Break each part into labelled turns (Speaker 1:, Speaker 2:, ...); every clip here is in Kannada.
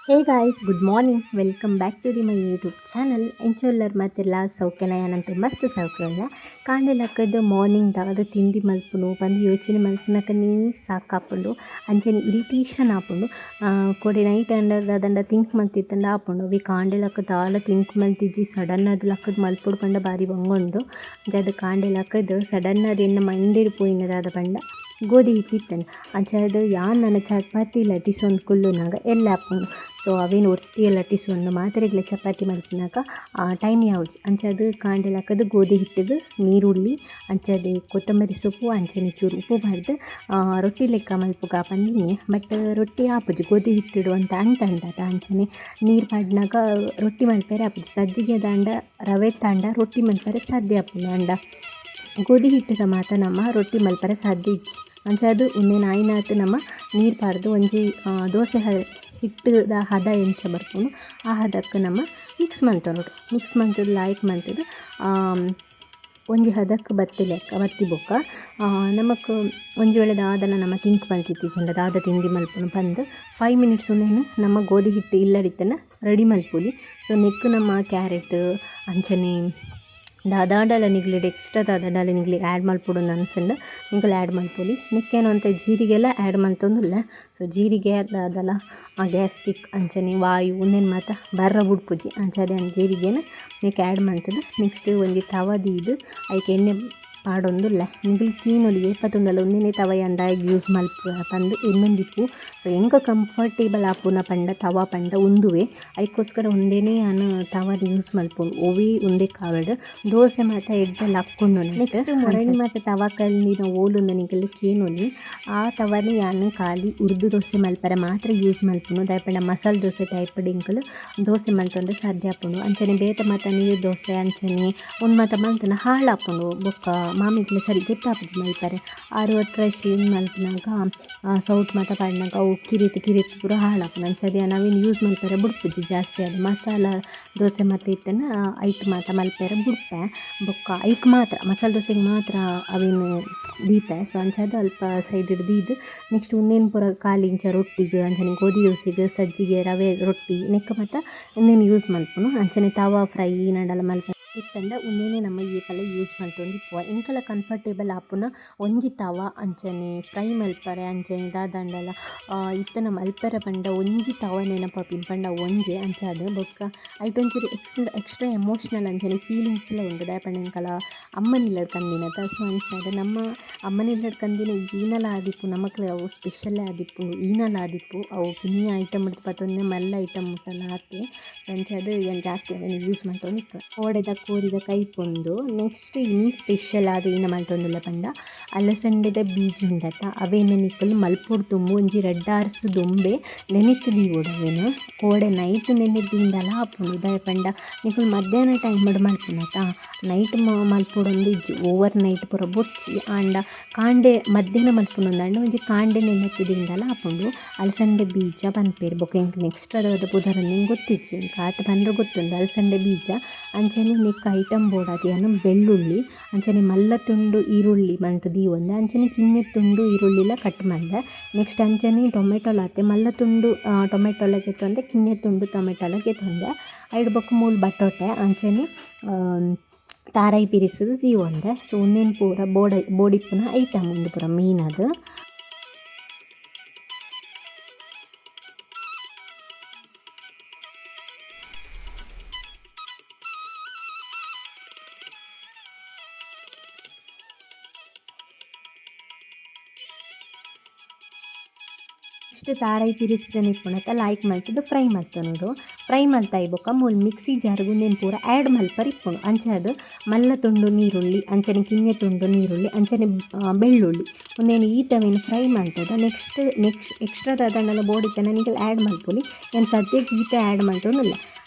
Speaker 1: Hey guys, good morning. Welcome back to my YouTube channel. ಎಂಚೊಲ್ಲರ್ ಮತ್ತೆಲ್ಲ ಸೌಖ್ಯನ ಏನಂತ ಮಸ್ತ್ ಸೌಖ್ಯ ಕಾಂಡೆಲಕ್ಕದು ಮಾರ್ನಿಂಗ್ ಅದು ತಿಂಡಿ ಮಲ್ಪುನು ಬಂದು ಯೋಚನೆ ಮಲ್ಪನಕ ನೀ ಸಾಕಾಪುಂಡು ಅಂಚನೆ ಇರಿಟೇಷನ್ ಆಪುಂಡು. ಕೊಡೆ ನೈಟ್ ದಂಡ ತಿಂಕ್ ಮಲ್ತಿತ್ತಂಡ ಆಪುಂಡು ಅವಿ ಕಾಂಡೆಲಕ್ಕ ದಾಲ ತಿಂಕ್ ಮಲ್ತಿಜ್ಜಿ ಸಡನ್ ಅದು ಲಕ್ಕದ ಮಲ್ಪೊಡು ಪಂಡ ಬಾರಿ ಬಂಗೊಂಡು ಅದು ಕಾಂಡೆಲಕ್ಕದು ಸಡನ್ ಅದು ಎನ್ನ ಮಂಡೇಡು ಪೋಯಿನದಾದ ಪಂಡ ಗೋಧಿ ಹಿಟ್ಟಿತ್ತಂಡು ಅಂಚದು ಯಾನ್ ನನ್ನ ಚಪಾತಿ ಲಟ್ಟಿಸೊಂದು ಕುಲ್ಲುನಾಗ ಎಲ್ಲ ಆಪುಂಡು. ಸೊ ಅವೇನು ಒರ್ತಿ ಲಟ್ಟಿಸೊಂದು ಮಾತ್ರೆಗ್ಲ ಚಪಾತಿ ಮಲ್ಪನಾಗ ಟೈಮ್ ಯಾವ್ದು ಅಂಚದು ಕಾಂಡೆಲಕ್ಕದು ಗೋಧಿ ಹಿಟ್ಟಿಗೆ ನೀರುಳ್ಳಿ ಅಂಚದು ಕೊತ್ತಂಬರಿ ಸೊಪ್ಪು ಅಂಚನೆ ಚೂರು ಉಪ್ಪು ಬಾರ್ದು ರೊಟ್ಟಿ ಲೆಕ್ಕ ಮಲ್ಪುಗ ಪಂದಿನಿ. ಬಟ್ ರೊಟ್ಟಿ ಆಪುಜಿ ಗೋಧಿ ಹಿಟ್ಟಿಡು ಅಂತ ಅಂಟಂಡದ ಅಂಚನೆ ನೀರು ಪಾಡ್ನಾಗ ರೊಟ್ಟಿ ಮಲ್ಪೆರೆ ಆಪುಜಿ ಸಜ್ಜಿಗೆ ದಾಂಡ ರವೆ ತಾಂಡ ರೊಟ್ಟಿ ಮಲ್ಪರೆ ಸಾಧ್ಯ ಆಪುಂಡು ಅಂಡ ಗೋಧಿ ಹಿಟ್ಟದ ಮಾತ ನಮ್ಮ ರೊಟ್ಟಿ ಮಲ್ಪರೆ ಸಾಧ್ಯ ಇಜ್ಜಿ ಅಂಚದು ಉಂದೆನ ಆಯ್ನಾತು ನಮ್ಮ ನೀರು ಪಾಡ್ದು ಒಂಜಿ ದೋಸೆ ಹಿಟ್ಟದ ಹದ ಎಂಚ ಬರ್ಪುಂಡು ಆ ಹದಕ್ಕೆ ನಮ್ಮ ಮಿಕ್ಸ್ ಮಂತೊಂಡು ಮಿಕ್ಸ್ ಮಂತದ್ದು ಲಾಯ್ಕ್ ಮಂತದ್ದು ಒಂಜಿ ಹದಕ್ಕೆ ಬತ್ತಿ ಬೊಕ್ಕ ನಮಕ್ ಒಂಜಿ ವೇಳೆ ದಾದನ ನಮ್ಮ ತಿಂಕ್ ಮಲ್ತಿತ್ತಿಜಂಡ ದಾದ ತಿಂಡಿ ಮಲ್ಪುನು ಬಂದು 5 ಮಿನಿಟ್ಸ್ ಒಂದೇನು ನಮ್ಮ ಗೋಧಿ ಹಿಟ್ಟು ಇಲ್ಲಡಿತ್ತನ ರೆಡಿ ಮಲ್ಪುಲಿ. ಸೊ ನೆಕ್ ನಮ್ಮ ಕ್ಯಾರೆಟ್ ಅಂಚನೆ ದಾದಾಂಡಲ ನಿಗ್ಲಿಡ್ ಎಕ್ಸ್ಟ್ರಾ ದಾದಾಂಡಲ ನಿಗ್ಲಿಗೆ ಆ್ಯಡ್ ಮಲ್ಪೊಡು ಅನ್ಸಂಡು ನಿಂಗಲ್ ಆ್ಯಡ್ ಮಲ್ಪೊಲಿ. ನೆಕ್ಕೇನು ಅಂತ ಜೀರಿಗೆಲ್ಲ ಆ್ಯಡ್ ಮಲ್ತೊಂದುಲ್ಲ. ಸೊ ಜೀರಿಗೆ ದಾದಲ ಗ್ಯಾಸ್ಟಿಕ್ ಅಂಚನೆ ವಾಯು ಒಂದೇನು ಮಾತ ಬರ್ರ ಬುಡ್ಪುಜಿ ಅಂಚದೆ ಜೀರಿಗೆನ ನೆಕ್ ಆ್ಯಡ್ ಮಲ್ತದ. ನೆಕ್ಸ್ಟ್ ಒಂಜಿ ತವದೀದು ಅದಕ್ಕೆ ಎಣ್ಣೆ ಪಾಡೊಂದುಲ್ಲ ನಿಂಗಲ್ ಕ್ಲೀನೊಲಿ ಏಪತ್ತುಂಡಲ ಒಂದೇನೆ ತವ ಅಂದಾಗಿ ಯೂಸ್ ಮಲ್ಪ ಪಂದು ಎನ್ನೊಂದಿಪ್ಪು. ಸೊ ಎಂಕ ಕಂಫರ್ಟೇಬಲ್ ಆಪುನ ಪಂಡ ತವ ಪಂಡ ಉಂದುವೆ ಅದಕ್ಕೋಸ್ಕರ ಒಂದೇನೆ ನಾನು ತವದ ಯೂಸ್ ಮಲ್ಪೊಂಡು ಒವಿ ಒಂದೇ ಕಾವಡ್ ದೋಸೆ ಮಾತ ಎಡ್ಡೆಲ್ಲ ಹಾಕ್ಕೊಂಡು. ನೆಕ್ಸ್ಟ್ ಮೊರಣಿ ಮಾತ ತವ ಕಲ್ಲಿನ ಓಲುಂದ ನಿಗಲ್ ಕೇನೊಲಿ ಆ ತವನಿ ಯಾನು ಖಾಲಿ ಉರ್ದು ದೋಸೆ ಮಲ್ಪರೆ ಮಾತ್ರ ಯೂಸ್ ಮಲ್ಪುನು. ದಾಯಪಂಡ ಮಸಾಲೆ ದೋಸೆ ಟೈಪ್ ಡಿಂಕಲ್ ದೋಸೆ ಮಲ್ತೊಂದ್ರೆ ಸಾಧ್ಯ ಆಪುಂಡು. ಅಂಚನೆ ಬೇತ ಮಾತ ನೀರು ದೋಸೆ ಅಂಚನೆ ಒಂದು ಮಾತ ಮಲ್ತನ ಹಾಳಾಪುಂಡು ಬೊಕ್ಕ ಮಾಮಿಗ್ಲೆ ಸರಿ ಗೊತ್ತಾಪುಜಿ ಮಲ್ಪರೆ ಆರು ಒಟ್ರಶಿ ಮಲ್ಪನಾಗ ಸೌಟ್ ಮಾತ ಪಾಡಿನಾಗ ಅವು ಕಿರಿತು ಪೂರ ಹಾಳಾಪುಂಡು. ಅಂಚದೆ ನಾವೇನು ಯೂಸ್ ಮಲ್ಪರೆ ಬುಡ್ಪುಜಿ ಜಾಸ್ತಿ ಅದು ಮಸಾಲ ದೋಸೆ ಮಾತ ಇತ್ತನ ಐಟ್ ಮಾತ ಮಲ್ಪೆರೆ ಬುಡ್ಪೆ ಬೊಕ್ಕ ಐಕ್ ಮಾತ್ರ ಮಸಾಲೆ ದೋಸೆಗೆ ಮಾತ್ರ ಅವೇನು ದೀಪೆ. ಸೊ ಅಂಚದು ಅಲ್ಪ ಸೈಡ್ ದೀದು ನೆಕ್ಸ್ಟ್ ಒಂದೇನು ಪೂರ ಖಾಲಿ ಇಂಚ ರೊಟ್ಟಿಗೆ ಅಂಚನೆ ಗೋಧಿ ದೋಸೆಗೆ ಸಜ್ಜಿಗೆ ರವೆ ರೊಟ್ಟಿ ನೆಕ್ಕ ಮಾತ ಒಂದೇನು ಯೂಸ್ ಮಲ್ಪುನು. ಅಂಚನೆ ತವ ಫ್ರೈ ನಡಲ ಮಲ್ಪ ಇತ್ತಂಡ ಒಂದೇನೆ ನಮ್ಮ ಏಪಲ ಯೂಸ್ ಮಲ್ತೊಂದಿಪ್ಪುವ ಎಂಕಲ ಕಂಫರ್ಟೇಬಲ್ ಆಪುನ ಒಂಜಿ ತವ ಅಂಚನೆ ಫ್ರೈ ಮಲ್ಪರೆ ಅಂಚನೆ ದಾದಂಡಲ ಇತ್ತನ ಮಲ್ಪರೆ ಪಂಡ ಒಂಜಿ ತವ ನೆನಪಾಪಿನ ಪಂಡ ಒಂಜೆ ಅಂಚಾದ ಬೊಕ್ಕ ಐಟೊಂಚೂರು ಎಕ್ಸ್ಟ್ರಾ ಎಮೋಷ್ನಲ್ ಅಂಚನೆ ಫೀಲಿಂಗ್ಸ್ ಎಲ್ಲ ಉಂಟು ದಾಯಪಂಡ ಎಂಕಲ ಅಮ್ಮನಿಲ್ಲಡ್ ಕಂದಿನದ. ಸೊ ಅಂಚಾದ ನಮ್ಮ ಅಮ್ಮನಿಲ್ಲಡ್ ಕಂದಿನ ಈನಲ ಆದಿಪ್ಪು ನಮಕ್ ಅವು ಸ್ಪೆಷಲ್ಲೇ ಆದಿಪ್ಪು ಈನಲ ಆದಿಪ್ಪು ಅವು ಕಿನ್ನಿ ಐಟಮ್ ಇಡ್ತು ಪತ್ತೊಂದೇ ಮಲ್ಲ ಐಟಮ್ ಮುಟ್ಟಲ್ಲ ಹಾಕಿ ಅಂಚಾದ ಏನು ಜಾಸ್ತಿ ಅವೇನು ಯೂಸ್ ಮಾಡ್ತೊಂದಿತ್ತು ಓಡೆದ ಕೋರಿದ ಕೈಪೊಂದು. ನೆಕ್ಸ್ಟ್ ಇನ್ನು ಸ್ಪೆಷಲ್ ಆದ ಏನು ಮಲ್ತೊಂದುಲ್ಲ ಪಂಡ ಅಲಸಂಡೆದ ಬೀಜ ಉಂಡತ ಅವೇನು ನಿಕ್ಕಲು ಮಲ್ಪೊಡು ತುಂಬು ಒಂಜಿ ರೆಡ್ಡಾರ್ಸ್ ದೊಂಬೆ ನೆನೆತ್ತು ದೀವೋಡು ಅವೇನು ಕೋಡೆ ನೈಟ್ ನೆನೆದಿಂದಲ ಆಪುಂಡು. ದಾಯಪಂಡ ನಿಕ್ಕಲು ಮಧ್ಯಾಹ್ನ ಟೈಮ್ ಮಲ್ಪುನತ ನೈಟ್ ಮಲ್ಪೊಡೊಂದು ಇಜ್ಜಿ ಓವರ್ ನೈಟ್ ಪೂರ ಬೊಚ್ಚಿ ಆಂಡ ಕಾಂಡೆ ಮಧ್ಯಾಹ್ನ ಮಲ್ಪುನೊಂದಾಂಡ ಒಂಜಿ ಕಾಂಡೆ ನೆನೆತ್ತುದಿಂದಲ ಆಪುಂಡು ಅಲಸಂಡೆ ಬೀಜ ಪನ್ಪೇರು ಬೊಕ ಎಂಕ್ ನೆಕ್ಸ್ಟ್ ಅದ ಪುದರನ್ನು ಗೊತ್ತಿಜ್ಜಿ ಎಂಕ ಆತ ಪಂಡ್ರೆ ಗೊತ್ತುಂಡು ಅಲಸಂಡೆ ಬೀಜ ಅಂಚನೆ ನೆಕ್ ಐಟಮ್ ಬೋಡಾದಿಯನ್ನು ಬೆಳ್ಳುಳ್ಳಿ ಅಂಚನೆ ಮಲ್ಲ ತುಂಡು ಈರುಳ್ಳಿ ಮಂತು ದೀವೊಂದೆ ಅಂಚನೆ ಕಿನ್ನೆ ತುಂಡು ಈರುಳ್ಳಿಲ ಕಟ್ ಮಾಡಿದೆ. ನೆಕ್ಸ್ಟ್ ಅಂಚನೆ ಟೊಮೆಟೊಲಾತೆ ಮಲ್ಲ ತುಂಡು ಟೊಮೆಟೊಲಗೆ ತಂದೆ ಕಿನ್ನೆ ತುಂಡು ಟೊಮೆಟೊಲಗೆ ತಂದೆ ಐಡು ಬೊಕ್ಕ ಮೂಲು ಬಟೋಟೆ ಅಂಚನೆ ತಾರಾಯಿ ಪಿರಿಸು ದೀವೊಂದೆ. ಸೊ ಒಂದೇನು ಪೂರ ಬೋಡಿಪ್ಪುನ ಐಟಮ್ ಉಂದು ಪೂರ ಮೀನದು. ನೆಕ್ಸ್ಟ್ ತಾರಾಯಿ ಪಿರಿಸಿದ ನಿಪ್ಪುಣತ ಲಾಯ್ಕ್ ಮಲ್ತದು ಫ್ರೈ ಮಲ್ತೊನೋಡು ಫ್ರೈ ಮಲ್ತಾಯಿ ಬೊಕ್ಕ ಮೂಲು ಮಿಕ್ಸಿ ಜಾರ್ಗು ಒಂದೇನು ಪೂರ ಆ್ಯಡ್ ಮಲ್ಪರ್ ಇಪ್ಪುಂಡು. ಅಂಚೆ ಅದು ಮಲ್ಲ ತುಂಡು ನೀರುಳ್ಳಿ ಅಂಚನೆ ಕಿನ್ನೆ ತುಂಡು ನೀರುಳ್ಳಿ ಅಂಚನೆ ಬೆಳ್ಳುಳ್ಳಿ ಒಂದೇನು ಈತವೇನು ಫ್ರೈ ಮಲ್ತದ. ನೆಕ್ಸ್ಟ್ ಎಕ್ಸ್ಟ್ರಾ ದಾದಂಡಲ ಬೋಡಿತ್ತನ ನಿಗಲ್ ಆ್ಯಡ್ ಮಲ್ಪೊಲಿ ಏನು ಸದ್ಯಕ್ಕೆ ಈತ ಆ್ಯಡ್ ಮಲ್ತೊಂದುಲ್ಲ.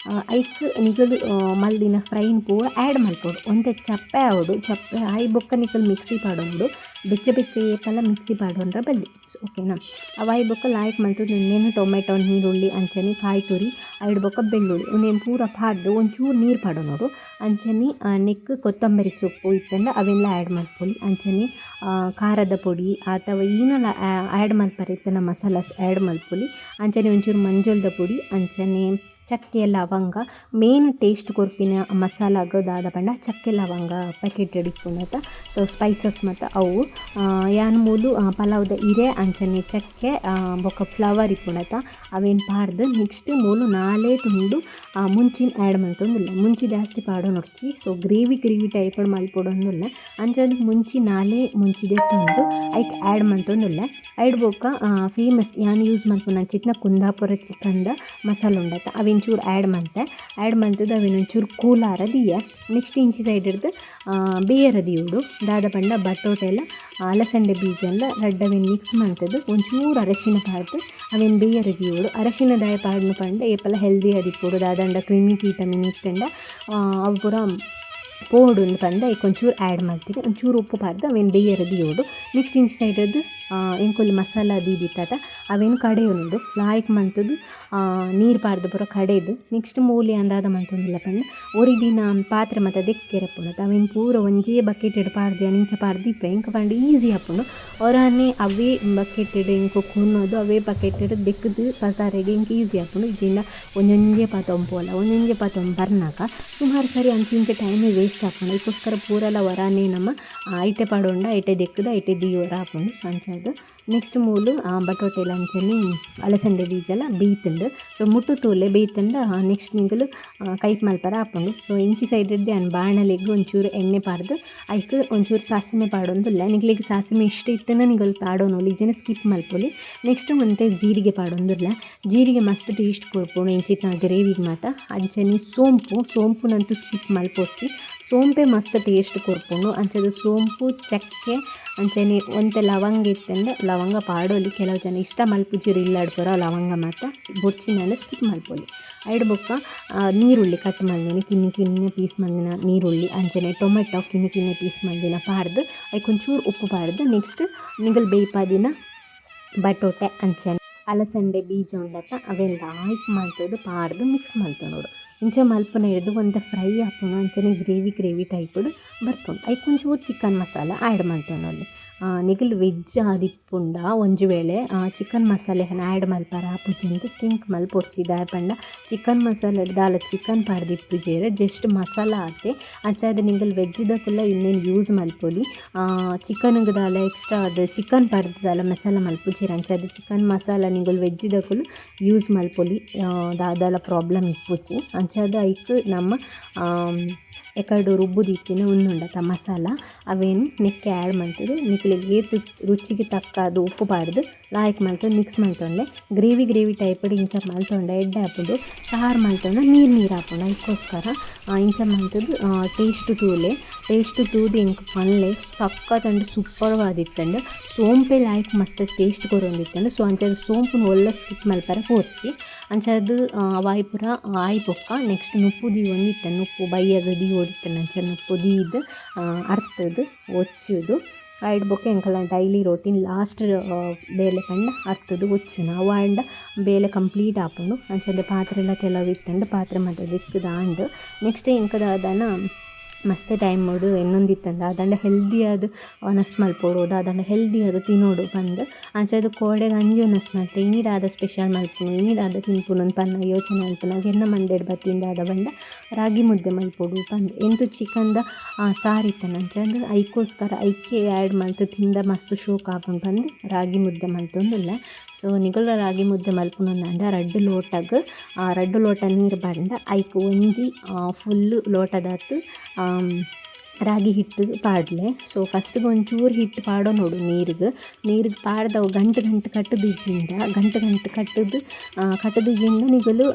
Speaker 1: ಐಕ್ ನಿಗಲು ಮಲ್ದಿನ ಫ್ರೈನ್ ಪೂರ ಆ್ಯಡ್ ಮಲ್ಪೊಡು ಒಂತೆ ಚಪ್ಪೆ ಆವಡು ಚಪ್ಪೆ ಆಯ್ ಬೊಕ್ಕ ನಿಕಲ್ ಮಿಕ್ಸಿ ಪಾಡೊಂಡು ಬೆಚ್ಚ ಬೆಚ್ಚ ಏಪಲ ಮಿಕ್ಸಿ ಪಾಡೊಂಡ್ರೆ ಬಲ್ಲಿ ಓಕೆನಾ. ಅವಾಯ್ ಬೊಕ್ಕ ಲಾಯ್ಕ್ ಮಲ್ತುದು ಇನ್ನೇನು ಟೊಮೆಟೊ ನೀರುಳ್ಳಿ ಅಂಚನೆ ಕಾಯಿ ತುರಿ ಐಡ್ ಬೊಕ್ಕ ಬೆಳ್ಳುಳ್ಳಿ ಒಂದೇನು ಪೂರ ಪಾಡ್ದು ಒಂಚೂರು ನೀರು ಪಾಡೋನೋಡು ಅಂಚನೆ ನೆಕ್ ಕೊತ್ತಂಬರಿ ಸೊಪ್ಪು ಇತ್ತಂಡ ಅವೆಲ್ಲ ಆ್ಯಡ್ ಮಲ್ಪೊಲಿ ಅಂಚನೆ ಖಾರದ ಪೊಡಿ ಅಥವಾ ಈನೆಲ್ಲ ಆ್ಯಡ್ ಮಲ್ಪರೆ ಇತ್ತನ ಮಸಾಲಾಸ್ ಆ್ಯಡ್ ಮಲ್ಪೊಲಿ ಅಂಚನೆ ಒಂಚೂರು ಮಂಜೊಲ್ದ ಪುಡಿ ಅಂಚನೆ ಚಕ್ಕೆ ಲವಂಗ ಮೇನ್ ಟೇಸ್ಟ್ ಕೊರ್ಪಿನ ಮಸಾಲಾಗ ದಾದ ಪಂಡ ಚಕ್ಕೆ ಲವಂಗ ಪ್ಯಾಕೆಟ್ ಇಪ್ಪುನತ ಸೊ ಸ್ಪೈಸಸ್ ಮತ್ತು ಅವು ಯಾನ್ ಮೂಲು ಪಲಾವ್ದ ಇರೆ ಅಂಚನೆ ಚಕ್ಕೆ ಬೊಕ್ಕ ಫ್ಲವರ್ ಇಪ್ಪುನತ ಅವೇನು ಪಾಡ್ದು ನೆಕ್ಸ್ಟ್ ಮೂಲು ನಾಲೇ ತುಂಡು ಮುಂಚಿನ ಆ್ಯಡ್ ಮಲ್ತೊಂದುಲ್ಲ ಮುಂಚಿ ಜಾಸ್ತಿ ಪಾಡೋನೊಡ್ಚಿ ಸೊ ಗ್ರೇವಿ ಟೈಪಡ್ ಮಲ್ಪೊಡೊಂದುಲ್ಲ ಅಂಚದು ಮುಂಚಿ ನಾಲೇ ಮುಂಚಿದೆ ತಂದು ಐಕ್ ಆ್ಯಡ್ ಮಲ್ತೊಂದುಲ್ಲ ಐಡ್ ಬೊಕ್ಕ ಫೇಮಸ್ ಯಾನ್ ಯೂಸ್ ಮಲ್ಪುನ ಚಿತ್ನ ಕುಂದಾಪುರ ಚಿಕನ್ದ ಮಸಾಲ ಉಂಡತ ಅವೆಂಚೂರು ಆ್ಯಡ್ ಮಲ್ತದ್ದು ಅವೇನೊಂಚೂರು ಕೂಲಾರ ದಿಯ ನೆಕ್ಸ್ಟ್ ಇಂಚಿ ಸೈಡ್ ಹಿಡ್ದು ಬೇಯರ ದಿಯುಡು ದಾದ ಪಂಡ ಬಟೋಟೆ ಎಲ್ಲ ಅಲಸಂಡೆ ಬೀಜ ಎಲ್ಲ ರಡ್ಡವೇನು ಮಿಕ್ಸ್ ಮಲ್ತದ್ದು ಒಂಚೂರು ಅರಶಿನ ಪಾಡ್ದು ಅವೇನು ಬೇಯರ ದಿಯುಡು ಅರಶಿನದಾಯ ಪಾಡ್ನು ಪಂಡ ಏಪಲ ಹೆಲ್ದಿ ಅದಿಪ್ಪುಡು ದಾದಂಡ ಕ್ರಿಮಿಕ್ ವಿಟಮಿನ್ ಇತ್ತಂಡ ಅವು ಪೂರ ಪೋಡುಂದು ಪಂದ ಒಂಚೂರು ಆ್ಯಡ್ ಮಾಡ್ತೀನಿ ಒಂಚೂರು ಉಪ್ಪು ಪಾಡ್ದು ಅವೇನು ಬೇಯರ ದಿಯೋಡು ನೆಕ್ಸ್ಟ್ ಇಂಚಿ ಸೈಡದ್ದು ಎಂಕೊಲ್ಲಿ ಮಸಾಲ ದೀದಿತ್ತದ ಅವೇನು ಕಡೆಯುಂಡು ಲಾಯ್ಕ್ ಮಂತದ್ದು ನೀರು ಪಾಡ್ದು ಪೂರ ಕಡೆದು ನೆಕ್ಸ್ಟ್ ಮೂಲಿ ಅಂದಾದ ಮಂತೊಂದಿಲ್ಲ ಪಂಡ ಒರಿದಿನ ಪಾತ್ರೆ ಮತ್ತು ದೆಕ್ಕೆರೆ ಪುನತ ಅವೇನು ಪೂರ ಒಂಜೇ ಬಕೆಟ್ ಇಡು ಪಾಡ್ದು ನಿಂಚ ಪಾಡ್ದಿಪ್ಪೆ ಇಂಕ ಪಂಡ ಈಸಿ ಹಾಪುಂಡು ಅವರನ್ನೇ ಅವೇ ಬಕೆಟ್ ಇಡು ಇಂಕ ಕುನ್ನೋದು ಅವೇ ಬಕೆಟ್ ಇಡು ದೆಕ್ಕದು ಪತಾರೆಗೆ ಇಂಕ ಈಸಿ ಹಾಪುಂಡು ಇದರಿಂದ ಒಂದೊಂದೇ ಪಾತೊಂಪೋಲ ಒಂದೊಂದೇ ಪಾತೊಂದು ಬರ್ನಾಕ ಸುಮಾರು ಸರಿ ಅಂಚಿಂಚ ಟೈಮೇ ವೇಸ್ಟ್ ಹಾಕೊಂಡು ಅದಕ್ಕೋಸ್ಕರ ಪೂರೆಲ್ಲ ಹೊರಾನೇ ನಮ್ಮ ಐಟೆ ಪಾಡೋಂಡ ಐಟೆ ದೆಕ್ಕದ ಐಟೆ ದಿಯೋರ ಹಾಕೊಂಡು ಸಂಚದು ನೆಕ್ಸ್ಟ್ ಮೂಲು ಬಟೋಟೆ ಲಂಚನಿ ಅಲಸಂಡೆ ಬೀಜ ಎಲ್ಲ ಬೇಯ್ತಂಡು ಸೊ ಮುಟ್ಟು ತೋಲೆ ಬೇಯ್ತಂಡ ನೆಕ್ಸ್ಟ್ ನಿಂಗಲು ಕೈಟ್ ಮಲ್ಪರ ಹಾಕೊಂಡು ಸೊ ಇಂಚಿ ಸೈಡ್ ಹಿಡ್ದು ಬಾಣಲೆಗ್ ಒಂಚೂರು ಎಣ್ಣೆ ಪಾಡ್ದು ಅದಕ್ಕೆ ಒಂಚೂರು ಸಾಸಿಮೆ ಪಾಡೊಂದಿಲ್ಲ ನಿಗ್ಲಿಗೆ ಸಾಸಿಮೆ ಇಷ್ಟ ಇತ್ತನ ನಿಗಲ್ ಪಾಡೋನು ಈಜನ ಸ್ಕಿಪ್ ಮಲ್ಪೊಲಿ ನೆಕ್ಸ್ಟ್ ಮತ್ತೆ ಜೀರಿಗೆ ಪಾಡೊಂದಿಲ್ಲ ಜೀರಿಗೆ ಮಸ್ತ್ ಟೇಸ್ಟ್ ಕೊಡ್ಪೋಣ ಇಂಚಿನ ಗ್ರೇವಿಗೆ ಮಾತ ಅಂಚನೆ ಸೋಂಪುನಂತೂ ಸ್ಕಿಪ್ ಮಲ್ಪೊಚ್ಚಿ ಸೋಂಪೆ ಮಸ್ತ್ ಟೇಸ್ಟ್ ಕೊರ್ಪುಂಡು ಅಂಚದು ಸೋಂಪು ಚಕ್ಕೆ ಅಂಚನೆ ಒಂತೆ ಲವಂಗ ಇತ್ತಂಡ ಲವಂಗ ಪಾಡೋಲಿ ಕೆಲವು ಜನ ಇಷ್ಟ ಮಲ್ಪುಜಿರು ಇಲ್ಲಾಡ್ಪುರ ಲವಂಗ ಮಾತ ಬೊರ್ಚಿನ ಸ್ಕಿಪ್ ಮಲ್ಪೊಲಿ ಐಡ್ ಬೊಕ್ಕ ನೀರುಳ್ಳಿ ಕಟ್ ಮಲ್ದಿನ ಕಿನ್ನಿ ಪೀಸ್ ಮಲ್ದಿನ ನೀರುಳ್ಳಿ ಅಂಚನೆ ಟೊಮೆಟೊ ಕಿನ್ನಿ ಪೀಸ್ ಮಲ್ದಿನ ಪಾಡ್ದು ಅದಕ್ಕೆ ಒಂಚೂರು ಉಪ್ಪು ಪಾಡ್ದು ನೆಕ್ಸ್ಟ್ ನಿಗಲ್ ಬೇಯ್ಪಾದಿನ ಬಟೋಟೆ ಅಂಚನೆ ಅಲಸಂಡೆ ಬೀಜ ಉಂಡತ್ತ ಅವೆಲ್ಲ ಆಯ್ಕೆ ಮಲ್ತೋದು ಪಾಡ್ದು ಮಿಕ್ಸ್ ಮಲ್ತೊಂಡು ಇಂಚ ಮಲ್ಪನ ಹಿಡಿದು ಒಂದು ಫ್ರೈ ಹಾಕೋಣ ಅಂಚನೆ ಗ್ರೇವಿ ಟೈಪುಡು ಬರ್ಪುಂಡು ಅದಕ್ಕೆ ಒಂಚೂರು ಚಿಕನ್ ಮಸಾಲ ಆ್ಯಡ್ ಮಲ್ತೊಂಡು ನಿಗಲ್ ವೆಜ್ ಆದಿಪ್ಪುಂಡ ಒಂಜು ವೇಳೆ ಚಿಕನ್ ಮಸಾಲೆ ಆ್ಯಡ್ ಮಲ್ಪಾರ ಆಪುಜೆಂದು ಕಿಂಕ್ ಮಲ್ಪೊಡ್ಚಿದಾಯ ಪಂಡ ಚಿಕನ್ ಮಸಾಲೆ ದಾಲ ಚಿಕನ್ ಪಾಡ್ದಿಪ್ಪುಜೇರ ಜಸ್ಟ್ ಮಸಾಲ ಆತೆ ಅಂಚಾದ ನಿಗಲ್ ವೆಜ್ದಕ್ಕುಲ್ಲ ಇನ್ನೇನು ಯೂಸ್ ಮಲ್ಪೊಲಿ ಚಿಕನ್ಗೆ ದಾಲ ಎಕ್ಸ್ಟ್ರಾ ಅದು ಚಿಕನ್ ಪಾಡ್ದಾಲ ಮಸಾಲ ಮಲ್ಪುಜೇರ ಅಂಚಾದ ಚಿಕನ್ ಮಸಾಲ ನಿಗಲ್ ವೆಜ್ದಕ್ಕುಲು ಯೂಸ್ ಮಲ್ಪೊಲಿ ದಾದಾಲ ಪ್ರಾಬ್ಲಮ್ ಇಪ್ಪುಜಿ ಅಂಚಾದ ಐಕ್ ನಮ್ಮ ಎಕಡು ರುಬ್ಬುದಿತ್ತಿನ ಉಂದುಂಡತ ಮಸಾಲ ಅವೇನು ನೆಕ್ಕೆ ಆ್ಯಡ್ ಮಲ್ತದು ನಿಕ್ಲಿಗೆ ಏತು ರುಚಿಗೆ ತಕ್ಕ ಅದು ಉಪ್ಪು ಪಾಡ್ದು ಲಾಯ್ಕ್ ಮಲ್ತೊಂಡು ಮಿಕ್ಸ್ ಮಲ್ತೊಂಡೆ ಗ್ರೇವಿ ಟೈಪಡ್ ಇಂಚ ಮಲ್ತೊಂಡೆ ಎಡ್ಡೆ ಹಾಪುದು ಸಾರು ಮಲ್ತೊಂಡೆ ನೀರು ಹಾಪುಂಡು ಅದಕ್ಕೋಸ್ಕರ ಇಂಚ ಮಲ್ತದ್ದು ಟೇಸ್ಟ್ ತೂದು ಇಂಕ ಪಲ್ಲೆ ಸಕ್ಕತ್ತಂಡು ಸೂಪರ್ವಾದಿತ್ತಂಡು ಸೋಂಪೆ ಲಾಯ್ಕ್ ಮಸ್ತ್ ಟೇಸ್ಟ್ ಕೊರೊಂದಿತ್ತಂಡು ಸೊ ಅಂಚದು ಸೋಂಪುನ ಒಳ್ಳೆ ಸ್ಕಿಪ್ ಮಲ್ಪರ ಕೋರ್ಚಿ ಅಂಚದು ಅವಾಯ್ ಪೂರ ಆಯ್ ಬೊಕ್ಕ ನೆಕ್ಸ್ಟ್ ನುಪ್ಪು ಒಂದಿತ್ತ ನುಪ್ಪು ಬೈಯಾಗ ಓಡಿತ್ತಂಡು ಅಂಚ ನುಪ್ಪು ದೀದು ಅರ್ತದು ಒಚ್ಚುದು ಐಡ್ ಬೊಕ್ಕ ಎಂಕಲ್ಲ ಡೈಲಿ ರೋಟೀನ್ ಲಾಸ್ಟ್ ಬೇಲೆ ಪಂಡ ಅರ್ತದು ಒಚ್ಚುನ ಅವಾಂಡ ಬೇಲೆ ಕಂಪ್ಲೀಟ್ ಆಪುಂಡು ಅಂಚದ ಪಾತ್ರೆ ಎಲ್ಲ ಕೆಲವು ಇತ್ತಂಡು ಪಾತ್ರೆ ಮತ್ತು ದಿಕ್ಕದ ಆಂಡು ನೆಕ್ಸ್ಟ್ ಎಂಕದ ಅದನ್ನು ಮಸ್ತ್ ಟೈಮ್ ನೋಡು ಇನ್ನೊಂದಿತ್ತಂದ ಅದಂಡ ಹೆಲ್ದಿ ಅದು ಒನಸ್ ಮಲ್ಪೊಡು ಅದಂಡ ಹೆಲ್ದಿ ಅದು ತಿನ್ನೋಡು ಬಂದು ಅಂಚದು ಕೋಡೆಗೆ ಅಂಜಿ ಒನಸ್ ಮಲ್ತೆ ಇನ್ನಿದಾದ ಸ್ಪೆಷಲ್ ಮಲ್ಪುನು ಇನ್ನಿದಾದ ತಿನ್ಪುನು ಪನ್ನ ಯೋಚನೆ ಮಲ್ಪುನ ಗೆನ್ನ ಮಂಡೇಡ್ ಬತ್ತಿಂದಾದ ಬಂದ ರಾಗಿ ಮುದ್ದೆ ಮಲ್ಪೊಡು ಬಂದು ಎಂತು ಚಿಕನ್ದ ಸಾರಿತ್ತನ ಅಂಚಂದು ಐಕೋಸ್ಕರ ಐಕ್ಕೆ ಆ್ಯಡ್ ಮಲ್ತು ತಿಂದ ಮಸ್ತ್ ಶೋಕ್ ಆಪುಂಡು ಬಂದು ರಾಗಿ ಮುದ್ದೆ ಮಲ್ತೊಂದಿಲ್ಲ ಸೊ ನಿಗಲ ರಾಗಿ ಮುದ್ದೆ ಮಲ್ಪುನಂಡ ರಡ್ಡು ಲೋಟ ನೀರು ಬಂಡ ಐಕ್ ಒಂಜಿ ಫುಲ್ಲು ಲೋಟದಾತು ರಾಗಿ ಹಿಟ್ಟು ಪಾಡ್ಲೆ ಸೊ ಫಸ್ಟಿಗೆ ಒಂಚೂರು ಹಿಟ್ಟು ಪಾಡೋ ನೋಡು ನೀರಿಗೆ ಪಾಡ್ದವು ಗಂಟು ಕಟ್ಟುದಿಜಿಂದ ನಿಗಲು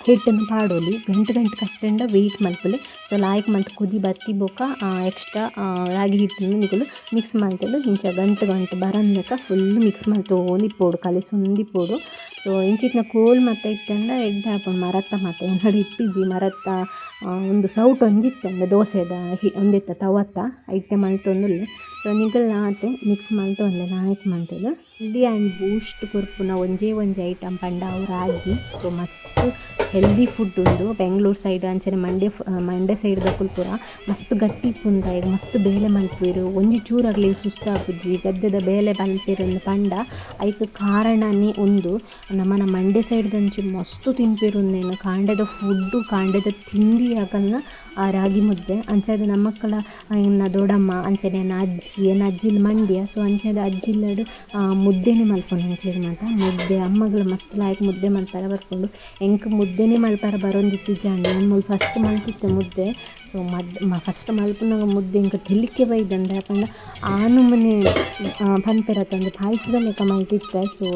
Speaker 1: ಹಿಟ್ಟನ್ನು ಪಾಡೋಲಿ ಗಂಟು ಕಟ್ಟಂಡ ವೆಯ್ಟ್ ಮಲ್ಪಲೆ ಸೊ ಲಾಯ್ಕ್ ಮಲ್ತು ಕುದಿ ಬತ್ತಿ ಬೋಕ ಎಕ್ಸ್ಟ್ರಾ ರಾಗಿ ಹಿಟ್ಟನ್ನು ನಿಗಲು ಮಿಕ್ಸ್ ಮಲ್ತಲು ಇಂಚ ಗಂಟು ಬರಂದಕ ಫುಲ್ ಮಿಕ್ಸ್ ಮಲ್ತೋಂದಿಪ್ಪೋಡು ಕಲಿಸೊಂದಿಪ್ಪೋಡು ಸೊ ಇಂಚಿತ್ನ ಕೋಲ್ ಮತ್ತು ಇತ್ತಂಡ ಎಡ್ಡೆ ಹಾಕೊಂಡು ಮರತ್ತ ಮತ್ತು ಏನಡಿ ಇಟ್ಟಿಜಿ ಮರತ್ತ ಒಂದು ಸೌಟ್ ಒಂಜಿತ್ತಂಡ ದೋಸೆದ ಒಂದಿತ್ತ ತವತ್ತ ಐಟೆ ಮಲ್ತೊಂದುಲ್ಲೆ. ಸೊ ನಿಗಲ್ ಆತೆ ಮಿಕ್ಸ್ ಮಲ್ತೊಂದೆ ನಾಯಕ್ ಮಂತುದು ಹೆಲ್ದಿ ಆ್ಯಂಡ್ ಬೂಸ್ಟ್ ಕೊರ್ಪುನ ಒಂಜೇ ಐಟಮ್ ಪಂಡ ಅವು ರಾಗಿ. ಸೊ ಮಸ್ತ್ ಹೆಲ್ದಿ ಫುಡ್ ಉಂಡು ಬೆಂಗ್ಳೂರು ಸೈಡ್ ಅಂಚನೆ ಮಂಡ್ಯ ಸೈಡ್ದ ಪೂರ ಮಸ್ತ್ ಗಟ್ಟಿ ಇಪ್ಪುಂಡ ಈಗ ಮಸ್ತ್ ಬೇಲೆ ಮಲ್ಪುವೆರು ಒಂಜಿ ಚೂರಾಗಲಿ ಸುಸ್ತಾಪುಜಿ ಗದ್ದೆದ ಬೇಲೆ ಮಲ್ಪೆರೊಂದು ಪಂಡ ಐಕ್ ಕಾರಣನೇ ಒಂದು ನಮ್ಮನ ಮಂಡ್ಯ ಸೈಡ್ದಂಚಿ ಮಸ್ತ್ ತಿನ್ಪೆರುಂದೇನು ಕಾಂಡದ ಫುಡ್ಡು ಕಾಂಡದ ತಿಂಡಿ ಆಗಲ್ನ ಆ ರಾಗಿ ಮುದ್ದೆ ಅಂಚಾದ ನಮ್ಮ ಮಕ್ಕಳ ಇನ್ನು ದೊಡ್ಡಮ್ಮ ಅಂಚನೆ ಅಜ್ಜಿಲ್ ಮಂಡ್ಯ. ಸೊ ಅಂಚಾದ ಅಜ್ಜಿಲ್ಲಡು ಮುದ್ದೆನೇ ಮಲ್ಕೊಂಡು ಹೆಂಕ್ಲಿಗೆ ಮಾತ ಮುದ್ದೆ ಅಮ್ಮಗಳು ಮಸ್ತ್ ಲಾಯ್ಕ್ ಮುದ್ದೆ ಮಲ್ಪಾರ ಬರ್ಕೊಂಡು ಎಂಕ್ ಮುದ್ದೆನೇ ಮಲ್ಪಾರ ಬರೋಂದಿತ್ತು ಜಾಂಡಿ ನಮ್ಮ ಫಸ್ಟ್ ಮಲ್ತಿತ್ತು ಮುದ್ದೆ. ಸೊ ಫಸ್ಟ್ ಮಲ್ಪನಾಗ ಮುದ್ದೆ ಇಂಕ ತೆಲಿಕೆ ಬೈದಂದ್ರೆ ಯಾಕಂದ್ರೆ ಆನು ಮನೆ ಪನ್ಪೆರತ್ತಂದು ಪಾಯಸದ ಲೆಕ್ಕ ಮಲ್ತಿತ್ತೆ. ಸೊ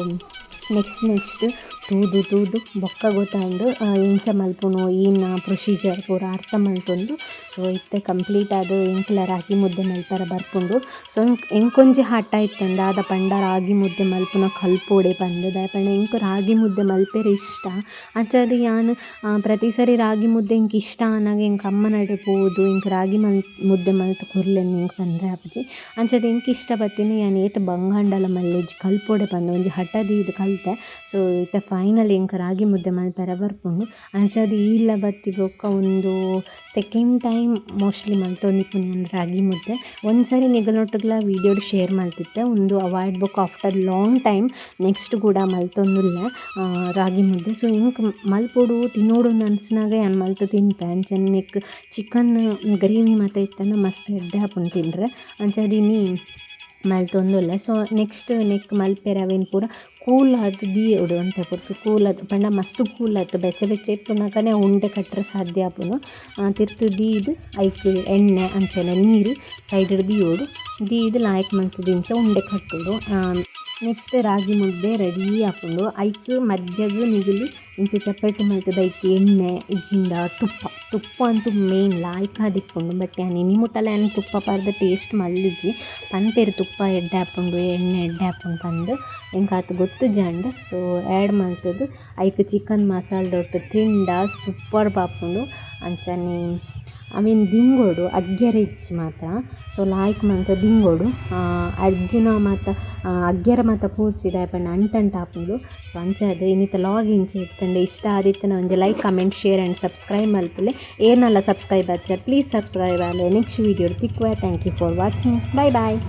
Speaker 1: ನೆಕ್ಸ್ಟ್ ತೂದು ಬೊಕ್ಕ ಗೊತ್ತಾಂಡು ಇಂಚ ಮಲ್ಪುನು ಈನ ಪ್ರೊಸೀಜರ್ ಪೂರ ಅರ್ಥ ಮಲ್ತೊಂದು. ಸೊ ಇತ್ತೆ ಕಂಪ್ಲೀಟ್ ಅದು ಎಂಕ್ಲ ರಾಗಿ ಮುದ್ದೆ ಮಲ್ಪರ ಬರ್ಪುಂಡು. ಸೊ ಎಂಕೊಂಜಿ ಹಠ ಇತ್ತಂದ ಆದ ಪಂಡ ರಾಗಿ ಮುದ್ದೆ ಮಲ್ಪುನ ಕಲ್ಪೋಡೆ ಪಂದು ದಾಯಪಂಡ ಎಂಕ್ ರಾಗಿ ಮುದ್ದೆ ಮಲ್ಪೆರೆ ಇಷ್ಟ. ಅಂಚಾದ ಯಾನು ಪ್ರತಿ ಸರಿ ರಾಗಿ ಮುದ್ದೆ ಇಂಕ್ ಇಷ್ಟ ಅನ್ನಾಗ ಎಂಕ್ ಅಮ್ಮ ನಡೆ ಪೋದು ಇಂಕ್ ರಾಗಿ ಮುದ್ದೆ ಮಲ್ತು ಕೊರ್ಲೆನ್ ಇಂಕ್ ಪಂದ್ರೆ ಆಪುಜಿ. ಅಂಚಾದ ಎಂಕ್ ಇಷ್ಟ ಬತ್ತಿನ ಯಾನು ಏತು ಬಂಗಾಂಡಲ ಮಲ್ಲೆಜಿ ಕಲ್ಪೋಡೆ ಪಂದು ಒಂಜಿ ಹಠದಿ ಇದು ಕಲಿತೆ. ಸೊ ಇತ್ತೆ ಫೈನಲ್ ಎಂಕ್ ರಾಗಿ ಮುದ್ದೆ ಮಲ್ಪೆರ ಬರ್ಪುಂಡು. ಅಂಚಾದ ಈಲ ಬತ್ತಿಗೊಕ್ಕ ಒಂದು ಸೆಕೆಂಡ್ ಟೈಮ್ ಮೋಸ್ಟ್ಲಿ ಮಲ್ತೊಂದಿಪ್ಪುನು ರಾಗಿ ಮುದ್ದೆ. ಒಂದ್ಸರಿ ನಿಗಲೊಟ್ಟುಗ್ಲ ವೀಡಿಯೋಡು ಶೇರ್ ಮಲ್ತಿತ್ತೆ ಒಂದು avoid book after long time next ಕೂಡ ಮಲ್ತೊಂದುಲ್ಲೆ ರಾಗಿ ಮುದ್ದೆ. ಸೊ ಇಂಕ್ ಮಲ್ಪೊಡು ತಿನ್ನೋಡು ಅನ್ಸ್ನಾಗ ಏನು ಮಲ್ತು ತಿನ್ಪೆ ಅಂಚನೆ ನೆಕ್ ಚಿಕನ್ ಗ್ರೇವಿ ಮತ್ತು ಇತ್ತಂಡ ಮಸ್ತ್ ಎಡ್ಡೆ ಹಾಕೊಂಡು ತಿಂದರೆ ಅಂಚಾದಿನಿ ಮಲ್ತೊಂದುಲ್ಲೆ. ಸೊ ನೆಕ್ ಮಲ್ಪೆರೆ ಅವೇನು ಪೂರ ಕೂಲ್ ಆದ್ ದೀಯೊಡು ಅಂತ ಕೊಡ್ತು ಕೂಲ್ ಆದ್ ಪಂಡ ಮಸ್ತ್ ಕೂಲ್ ಆಯ್ತು ಬೆಚ್ಚ ಇಪ್ಪುನಕನೆ ಉಂಡೆ ಕಟ್ಟರೆ ಸಾಧ್ಯ ಆಪುನು ತಿರ್ತು ದೀದು ಐಕ್ ಎಣ್ಣೆ ಅಂಚನೆ ನೀರು ಸೈಡ್ ದೀಯೋಡು ದೀದು ಲಾಯ್ಕ್ ಮಂತ್ ದಿಂಚ ಉಂಡೆ ಕಟ್ಟೋಡು. ನೆಕ್ಸ್ಟ್ ರಾಗಿ ಮುದ್ದೆ ರೆಡಿ ಆಪುಂಡು ಐಕ್ ಮಧ್ಯಗ್ ನಿಗುಲು ಇಂಚೆ ಚಪ್ಪಟ್ಟಿ ಮಲ್ತದ ಐಕ್ ಎಣ್ಣೆ ಇಜ್ಜಿಂದ ತುಪ್ಪ ಅಂತೂ ಮೇನ್ ಲಾಯ್ಕ್ ಆದಿಪ್ಪುಂಡು. ಬಟ್ ಯಾನು ಇನಿ ಮುಟ್ಟಲ ಏನು ತುಪ್ಪ ಪಾರ್ದ ಟೇಸ್ಟ್ ಮಲ್ಲಿಜ್ಜಿ ಪನ್ಪೇರು ತುಪ್ಪ ಎಡ್ಡೆ ಹಾಪುಂಡು ಎಣ್ಣೆ ಎಡ್ಡೆ ಹಾಪುಂಡು ಪಂದು ಎಂಕ್ ಆತು ಗೊತ್ತು ಜಾಂಡ್. ಸೊ ಆ್ಯಡ್ ಮಲ್ತದು ಐಕ್ ಚಿಕನ್ ಮಸಾಲೆ ದೊಟ್ಟು ತಿಂಡ ಸೂಪರ್ ಪಾಪುಂಡು ಅಂಚನೆ ಅವೇನು ದಿಂಗೋಡು ಅಗ್ಗೆರೆ ಇಚ್ಚಿ ಮಾತ್ರ. ಸೊ ಲಾಯ್ಕ್ ಮಂತ ದಿಂಗೋಡು ಅಗ್ಗಿನ ಮತ್ತು ಅಗ್ಗೆರ ಮತ್ತು ಪೂರ್ಚಿದ ಪಂಡ ಅಂಟಂಟ ಹಾಪುಂಡು. ಸೊ ಅಂಚಾದ ಇನ್ನಿತ ಲಾಗ್ ಇಂಚ ಇತ್ತಂಡೆ ಇಷ್ಟ ಆದಿತ್ತನ ಒಂಜಿ like comment share and subscribe ಮಲ್ಪುಲೆ ಏನಲ್ಲ ಸಬ್ಸ್ಕ್ರೈಬ್ ಆಚಾರ ಪ್ಲೀಸ್ ಸಬ್ಸ್ಕ್ರೈಬ್ ಆಲೆ ನೆಕ್ಸ್ಟ್ ವೀಡಿಯೋ ತಿಕ್ಕುವ. Thank you for watching. Bye.